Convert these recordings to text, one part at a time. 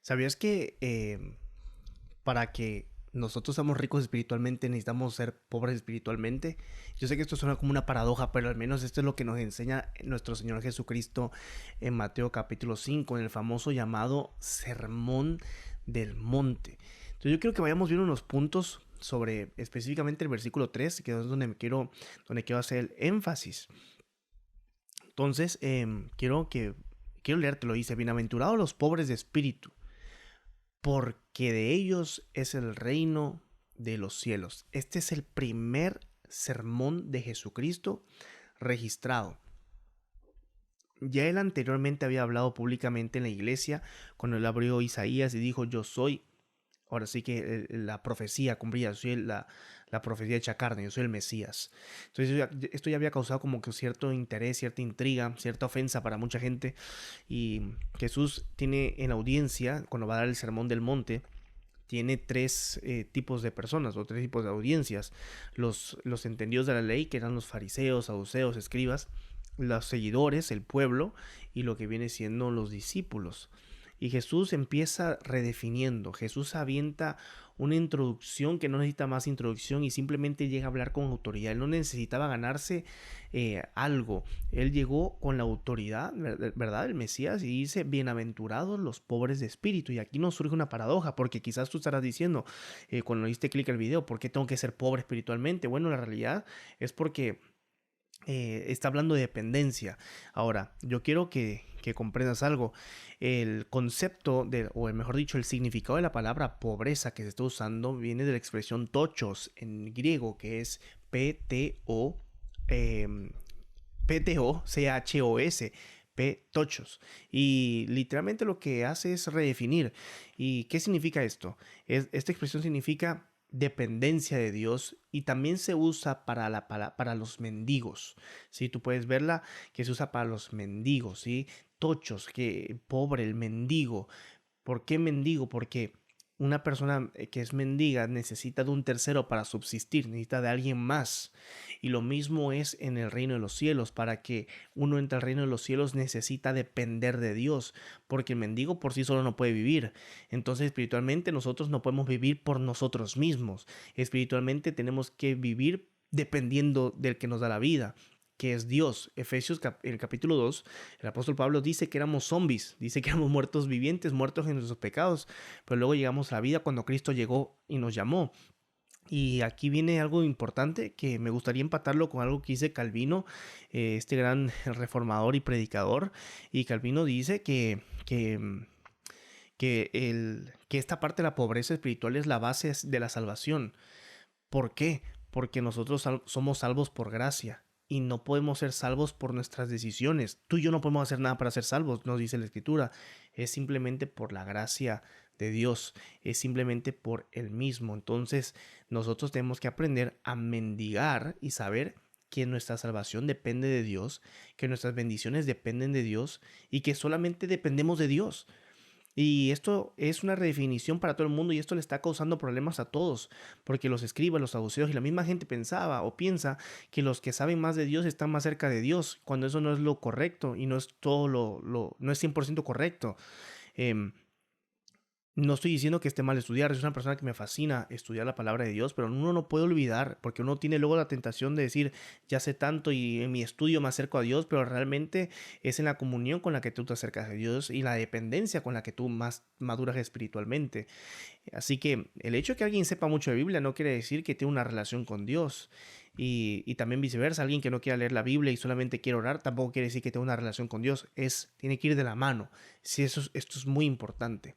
¿Sabías que para que nosotros seamos ricos espiritualmente necesitamos ser pobres espiritualmente? Yo sé que esto suena como una paradoja, pero al menos esto es lo que nos enseña nuestro Señor Jesucristo en Mateo capítulo 5, en el famoso llamado Sermón del Monte. Entonces yo quiero que vayamos viendo unos puntos sobre específicamente el versículo 3, que es donde quiero hacer el énfasis. Entonces, quiero leértelo. Dice: bienaventurados los pobres de espíritu, porque de ellos es el reino de los cielos. Este es el primer sermón de Jesucristo registrado. Ya él anteriormente había hablado públicamente en la iglesia cuando él abrió Isaías y dijo: yo soy. Ahora sí que la profecía cumplía, yo soy la profecía hecha carne, yo soy el Mesías. Entonces esto ya había causado como que cierto interés, cierta intriga, cierta ofensa para mucha gente. Y Jesús tiene en audiencia, cuando va a dar el sermón del monte, tiene tres tipos de personas o tres tipos de audiencias. Los entendidos de la ley, que eran los fariseos, saduceos, escribas, los seguidores, el pueblo, y lo que viene siendo los discípulos. Y Jesús empieza redefiniendo. Jesús avienta una introducción que no necesita más introducción y simplemente llega a hablar con autoridad. Él no necesitaba ganarse algo. Él llegó con la autoridad, ¿verdad? El Mesías, y dice: bienaventurados los pobres de espíritu. Y aquí nos surge una paradoja, porque quizás tú estarás diciendo, cuando le diste clic al video: ¿por qué tengo que ser pobre espiritualmente? Bueno, la realidad es porque está hablando de dependencia. Ahora, yo quiero que comprendas algo. El concepto, o mejor dicho, el significado de la palabra pobreza que se está usando viene de la expresión tochos en griego, que es P-T-O, P-T-O-C-H-O-S, tochos. Y literalmente lo que hace es redefinir. ¿Y qué significa esto? Esta expresión significa dependencia de Dios, y también se usa para los mendigos. ¿Sí? Tú puedes verla que se usa para los mendigos, ¿sí? Tochos, que pobre, el mendigo. ¿Por qué mendigo? Porque una persona que es mendiga necesita de un tercero para subsistir, necesita de alguien más. Y lo mismo es en el reino de los cielos. Para que uno entre al reino de los cielos necesita depender de Dios, porque el mendigo por sí solo no puede vivir. Entonces, espiritualmente nosotros no podemos vivir por nosotros mismos. Espiritualmente tenemos que vivir dependiendo del que nos da la vida, que es Dios. Efesios en el capítulo 2, el apóstol Pablo dice que éramos zombies, dice que éramos muertos vivientes, muertos en nuestros pecados, pero luego llegamos a la vida cuando Cristo llegó y nos llamó. Y aquí viene algo importante que me gustaría empatarlo con algo que dice Calvino, este gran reformador y predicador. Y Calvino dice que esta parte de la pobreza espiritual es la base de la salvación. ¿Por qué? Porque nosotros somos salvos por gracia y no podemos ser salvos por nuestras decisiones. Tú y yo no podemos hacer nada para ser salvos, nos dice la Escritura. Es simplemente por la gracia de Dios, es simplemente por Él mismo. Entonces nosotros tenemos que aprender a mendigar y saber que nuestra salvación depende de Dios, que nuestras bendiciones dependen de Dios y que solamente dependemos de Dios. Y esto es una redefinición para todo el mundo, y esto le está causando problemas a todos, porque los escribas, los saduceos y la misma gente pensaba o piensa que los que saben más de Dios están más cerca de Dios, cuando eso no es lo correcto y no es todo no es 100% correcto. No estoy diciendo que esté mal estudiar, es una persona que me fascina estudiar la palabra de Dios, pero uno no puede olvidar, porque uno tiene luego la tentación de decir: ya sé tanto y en mi estudio me acerco a Dios, pero realmente es en la comunión con la que tú te acercas a Dios y la dependencia con la que tú más maduras espiritualmente. Así que el hecho de que alguien sepa mucho de Biblia no quiere decir que tenga una relación con Dios. Y también viceversa, alguien que no quiera leer la Biblia y solamente quiere orar tampoco quiere decir que tenga una relación con Dios. Tiene que ir de la mano. Sí, esto es muy importante.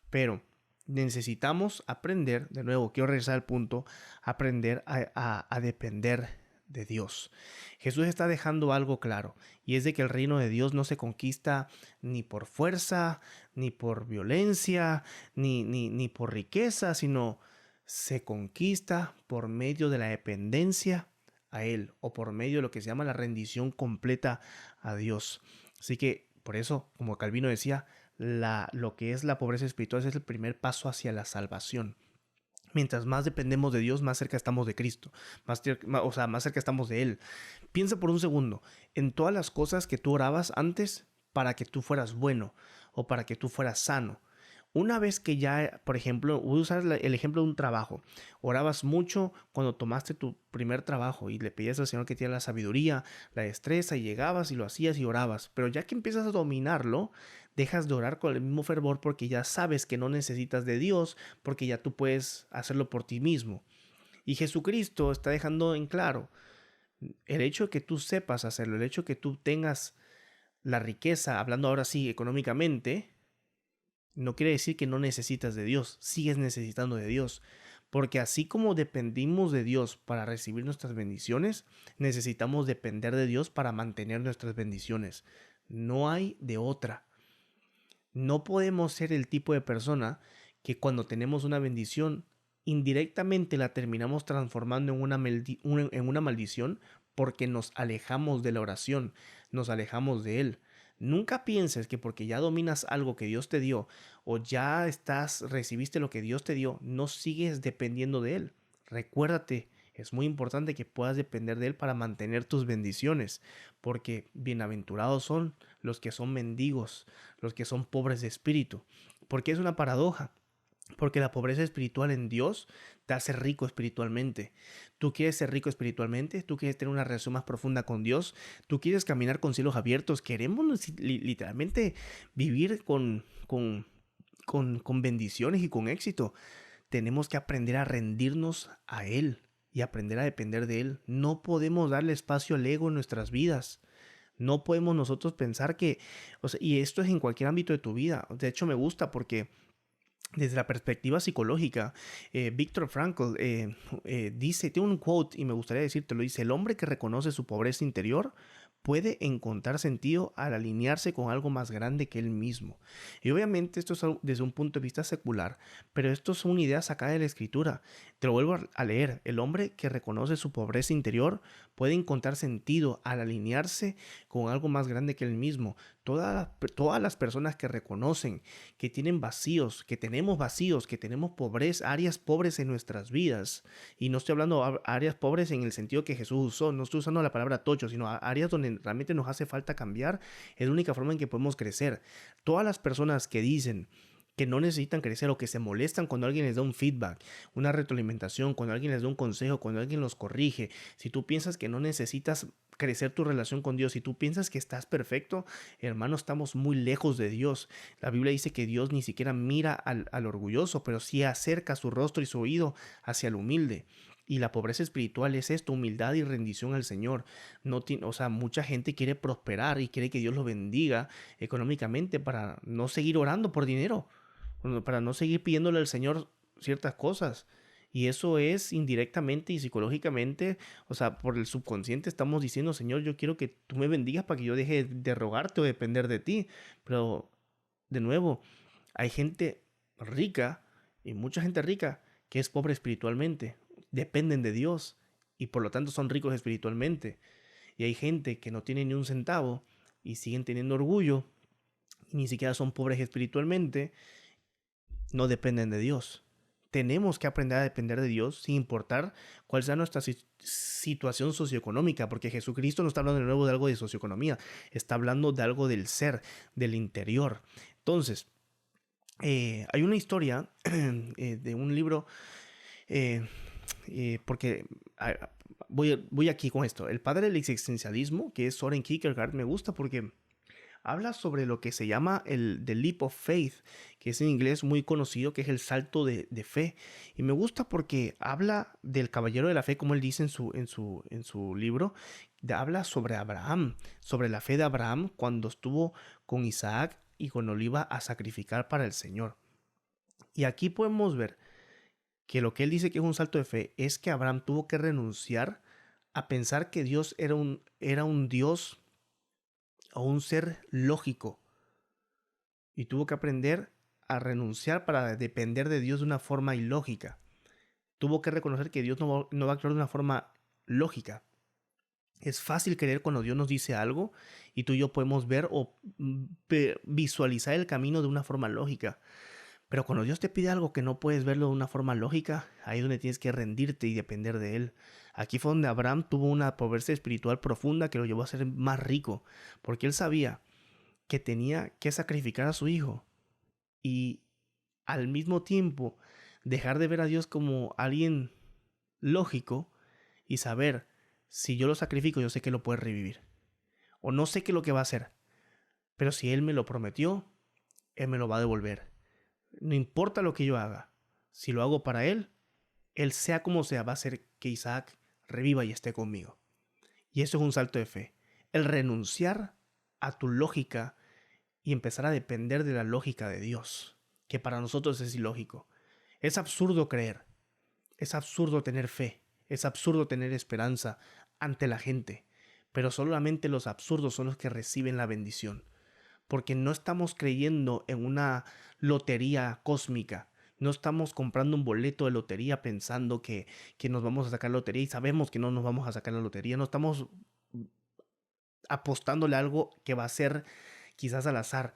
Pero necesitamos aprender, de nuevo, quiero regresar al punto, aprender a depender de Dios. Jesús está dejando algo claro, y es de que el reino de Dios no se conquista ni por fuerza, ni por violencia, ni por riqueza, sino se conquista por medio de la dependencia a Él, o por medio de lo que se llama la rendición completa a Dios. Así que por eso, como Calvino decía, lo que es la pobreza espiritual es el primer paso hacia la salvación. Mientras más dependemos de Dios, más cerca estamos de Cristo, más cerca estamos de Él. Piensa por un segundo en todas las cosas que tú orabas antes para que tú fueras bueno o para que tú fueras sano. Una vez que ya, por ejemplo, voy a usar el ejemplo de un trabajo. Orabas mucho cuando tomaste tu primer trabajo y le pedías al Señor que te diera la sabiduría, la destreza y llegabas y lo hacías y orabas. Pero ya que empiezas a dominarlo, dejas de orar con el mismo fervor porque ya sabes que no necesitas de Dios, porque ya tú puedes hacerlo por ti mismo. Y Jesucristo está dejando en claro el hecho de que tú sepas hacerlo, el hecho de que tú tengas la riqueza, hablando ahora sí económicamente, no quiere decir que no necesitas de Dios, sigues necesitando de Dios. Porque así como dependimos de Dios para recibir nuestras bendiciones, necesitamos depender de Dios para mantener nuestras bendiciones. No hay de otra. No podemos ser el tipo de persona que cuando tenemos una bendición, indirectamente la terminamos transformando en una maldición porque nos alejamos de la oración, nos alejamos de Él. Nunca pienses que porque ya dominas algo que Dios te dio o ya recibiste lo que Dios te dio, no sigues dependiendo de Él. Recuérdate, es muy importante que puedas depender de Él para mantener tus bendiciones, porque bienaventurados son los que son mendigos, los que son pobres de espíritu. Porque es una paradoja. Porque la pobreza espiritual en Dios te hace rico espiritualmente. Tú quieres ser rico espiritualmente, tú quieres tener una relación más profunda con Dios, tú quieres caminar con cielos abiertos, queremos literalmente vivir con bendiciones y con éxito. Tenemos que aprender a rendirnos a Él y aprender a depender de Él. No podemos darle espacio al ego en nuestras vidas. No podemos nosotros pensar que, o sea, y esto es en cualquier ámbito de tu vida. De hecho, me gusta porque desde la perspectiva psicológica, Viktor Frankl dice, tiene un quote y me gustaría decírtelo, dice, el hombre que reconoce su pobreza interior puede encontrar sentido al alinearse con algo más grande que él mismo. Y obviamente esto es desde un punto de vista secular, pero esto es una idea sacada de la escritura. Te lo vuelvo a leer, el hombre que reconoce su pobreza interior puede encontrar sentido al alinearse con algo más grande que él mismo. Todas las personas que reconocen que tienen vacíos, que tenemos pobreza, áreas pobres en nuestras vidas. Y no estoy hablando de áreas pobres en el sentido que Jesús usó, no estoy usando la palabra tocho, sino áreas donde realmente nos hace falta cambiar. Es la única forma en que podemos crecer. Todas las personas que dicen que no necesitan crecer o que se molestan cuando alguien les da un feedback, una retroalimentación, cuando alguien les da un consejo, cuando alguien los corrige. Si tú piensas que no necesitas crecer tu relación con Dios, si tú piensas que estás perfecto, hermano, estamos muy lejos de Dios. La Biblia dice que Dios ni siquiera mira al orgulloso, pero sí acerca su rostro y su oído hacia el humilde. Y la pobreza espiritual es esto, humildad y rendición al Señor. No tiene, o sea, mucha gente quiere prosperar y quiere que Dios lo bendiga económicamente para no seguir orando por dinero, para no seguir pidiéndole al Señor ciertas cosas. Y eso es indirectamente y psicológicamente, o sea, por el subconsciente estamos diciendo, Señor, yo quiero que tú me bendigas para que yo deje de rogarte o depender de ti. Pero, de nuevo, hay gente rica y mucha gente rica que es pobre espiritualmente, dependen de Dios y por lo tanto son ricos espiritualmente. Y hay gente que no tiene ni un centavo y siguen teniendo orgullo y ni siquiera son pobres espiritualmente, no dependen de Dios. Tenemos que aprender a depender de Dios sin importar cuál sea nuestra situación socioeconómica, porque Jesucristo no está hablando de nuevo de algo de socioeconomía, está hablando de algo del ser, del interior. Entonces, hay una historia de un libro, eh, porque voy aquí con esto. El padre del existencialismo, que es Soren Kierkegaard, me gusta porque habla sobre lo que se llama the leap of faith, que es en inglés muy conocido, que es el salto de fe. Y me gusta porque habla del caballero de la fe, como él dice en su libro, habla sobre Abraham, sobre la fe de Abraham cuando estuvo con Isaac y cuando lo iba a sacrificar para el Señor. Y aquí podemos ver que lo que él dice que es un salto de fe es que Abraham tuvo que renunciar a pensar que Dios era un Dios o un ser lógico, y tuvo que aprender a renunciar para depender de Dios de una forma ilógica. Tuvo que reconocer que Dios no va a actuar de una forma lógica. Es fácil creer cuando Dios nos dice algo y tú y yo podemos ver o visualizar el camino de una forma lógica. Pero cuando Dios te pide algo que no puedes verlo de una forma lógica, ahí es donde tienes que rendirte y depender de Él. Aquí fue donde Abraham tuvo una pobreza espiritual profunda que lo llevó a ser más rico, porque él sabía que tenía que sacrificar a su hijo. Y al mismo tiempo dejar de ver a Dios como alguien lógico y saber, si yo lo sacrifico, yo sé que lo puede revivir. O no sé qué es lo que va a hacer, pero si Él me lo prometió, Él me lo va a devolver. No importa lo que yo haga, si lo hago para Él, Él sea como sea, va a hacer que Isaac reviva y esté conmigo. Y eso es un salto de fe. El renunciar a tu lógica y empezar a depender de la lógica de Dios, que para nosotros es ilógico. Es absurdo creer, es absurdo tener fe, es absurdo tener esperanza ante la gente, pero solamente los absurdos son los que reciben la bendición, porque no estamos creyendo en una lotería cósmica. No estamos comprando un boleto de lotería pensando que nos vamos a sacar la lotería y sabemos que no nos vamos a sacar la lotería. No estamos apostándole a algo que va a ser quizás al azar.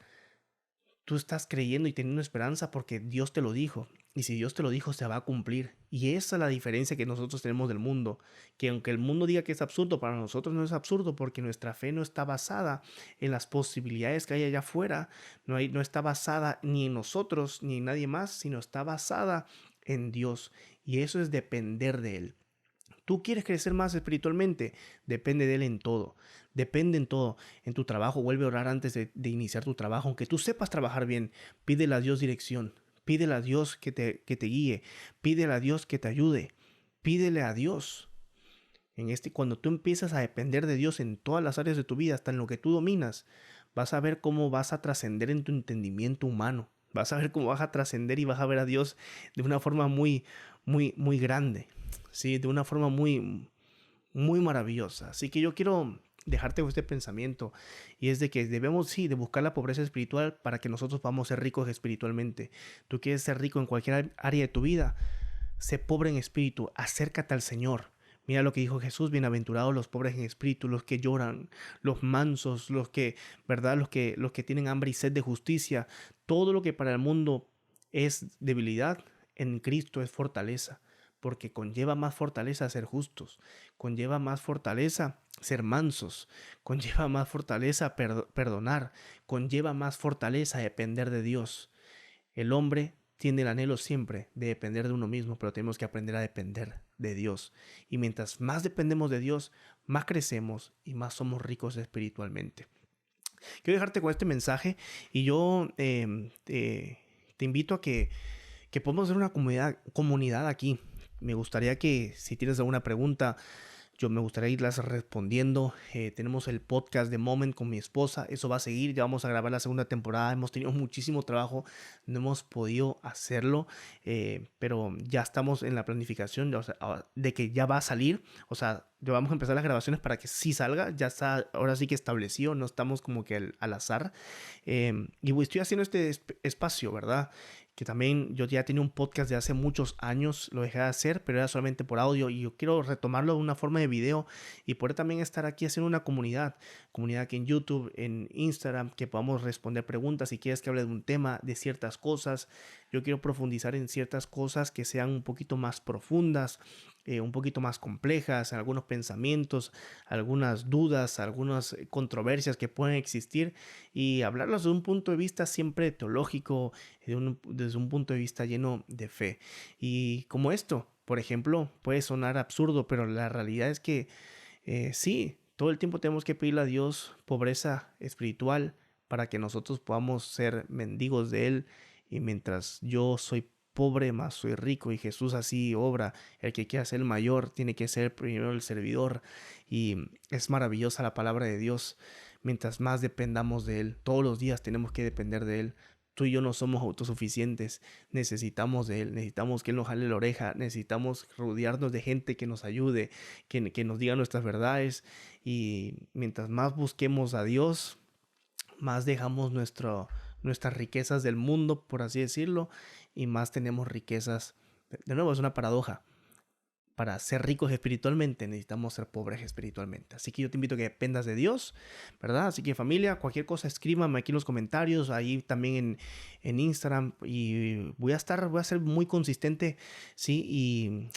Tú estás creyendo y teniendo esperanza porque Dios te lo dijo. Y si Dios te lo dijo, se va a cumplir. Y esa es la diferencia que nosotros tenemos del mundo. Que aunque el mundo diga que es absurdo, para nosotros no es absurdo porque nuestra fe no está basada en las posibilidades que hay allá afuera. No está basada ni en nosotros ni en nadie más, sino está basada en Dios. Y eso es depender de Él. Tú quieres crecer más espiritualmente, depende de Él en todo. Depende en todo. En tu trabajo, vuelve a orar antes de iniciar tu trabajo. Aunque tú sepas trabajar bien, pídele a Dios dirección. Pídele a Dios que te guíe. Pídele a Dios que te ayude. Pídele a Dios. Cuando tú empiezas a depender de Dios en todas las áreas de tu vida, hasta en lo que tú dominas, vas a ver cómo vas a trascender en tu entendimiento humano. Vas a ver cómo vas a trascender y vas a ver a Dios de una forma muy, muy, muy grande. Sí, de una forma muy, muy maravillosa. Así que yo quiero dejarte con este pensamiento y es de que debemos, sí, de buscar la pobreza espiritual para que nosotros podamos ser ricos espiritualmente. Tú quieres ser rico en cualquier área de tu vida, sé pobre en espíritu, acércate al Señor. Mira lo que dijo Jesús: bienaventurados los pobres en espíritu, los que lloran, los mansos, los que, ¿verdad? Los que tienen hambre y sed de justicia. Todo lo que para el mundo es debilidad, en Cristo es fortaleza, porque conlleva más fortaleza ser justos, conlleva más fortaleza ser mansos, conlleva más fortaleza perdonar, conlleva más fortaleza depender de Dios. El hombre tiene el anhelo siempre de depender de uno mismo, pero tenemos que aprender a depender de Dios. Y mientras más dependemos de Dios, más crecemos y más somos ricos espiritualmente. Quiero dejarte con este mensaje y yo te invito a que podamos hacer una comunidad aquí. Me gustaría que si tienes alguna pregunta, yo me gustaría irlas respondiendo. Tenemos el podcast de Moment con mi esposa. Eso va a seguir. Ya vamos a grabar la segunda temporada. Hemos tenido muchísimo trabajo. No hemos podido hacerlo. Pero ya estamos en la planificación de que ya va a salir. O sea, ya vamos a empezar las grabaciones para que sí salga. Ya está ahora sí que establecido. No estamos como que al azar. Y estoy haciendo este espacio, ¿verdad? Que también yo ya tenía un podcast de hace muchos años, lo dejé de hacer, pero era solamente por audio y yo quiero retomarlo de una forma de video y poder también estar aquí haciendo una comunidad aquí en YouTube, en Instagram, que podamos responder preguntas. Si quieres que hable de un tema, de ciertas cosas, yo quiero profundizar en ciertas cosas que sean un poquito más profundas, un poquito más complejas, algunos pensamientos, algunas dudas, algunas controversias que pueden existir y hablarlas desde un punto de vista siempre teológico, desde un punto de vista lleno de fe. Y como esto, por ejemplo, puede sonar absurdo, pero la realidad es que sí, todo el tiempo tenemos que pedirle a Dios pobreza espiritual para que nosotros podamos ser mendigos de Él. Y mientras yo soy pobre, más soy rico, y Jesús así obra. El que quiera ser el mayor tiene que ser primero el servidor. Y es maravillosa la palabra de Dios. Mientras más dependamos de Él, todos los días tenemos que depender de Él. Tú y yo no somos autosuficientes, necesitamos de Él, necesitamos que Él nos jale la oreja, necesitamos rodearnos de gente que nos ayude, que nos diga nuestras verdades. Y mientras más busquemos a Dios, más dejamos nuestras riquezas del mundo, por así decirlo, y más tenemos riquezas. De nuevo, es una paradoja. para ser ricos espiritualmente necesitamos ser pobres espiritualmente. Así que yo te invito a que dependas de Dios, ¿verdad? Así que familia, cualquier cosa escríbanme aquí en los comentarios, ahí también en Instagram, y voy a ser muy consistente, ¿sí?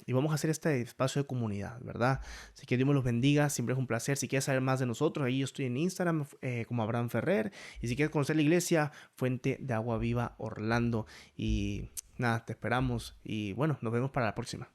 Y vamos a hacer este espacio de comunidad, ¿verdad? Así que Dios me los bendiga, siempre es un placer. Si quieres saber más de nosotros, ahí yo estoy en Instagram como Abraham Ferrer, y si quieres conocer la iglesia, Fuente de Agua Viva Orlando. Y nada, te esperamos y bueno, nos vemos para la próxima.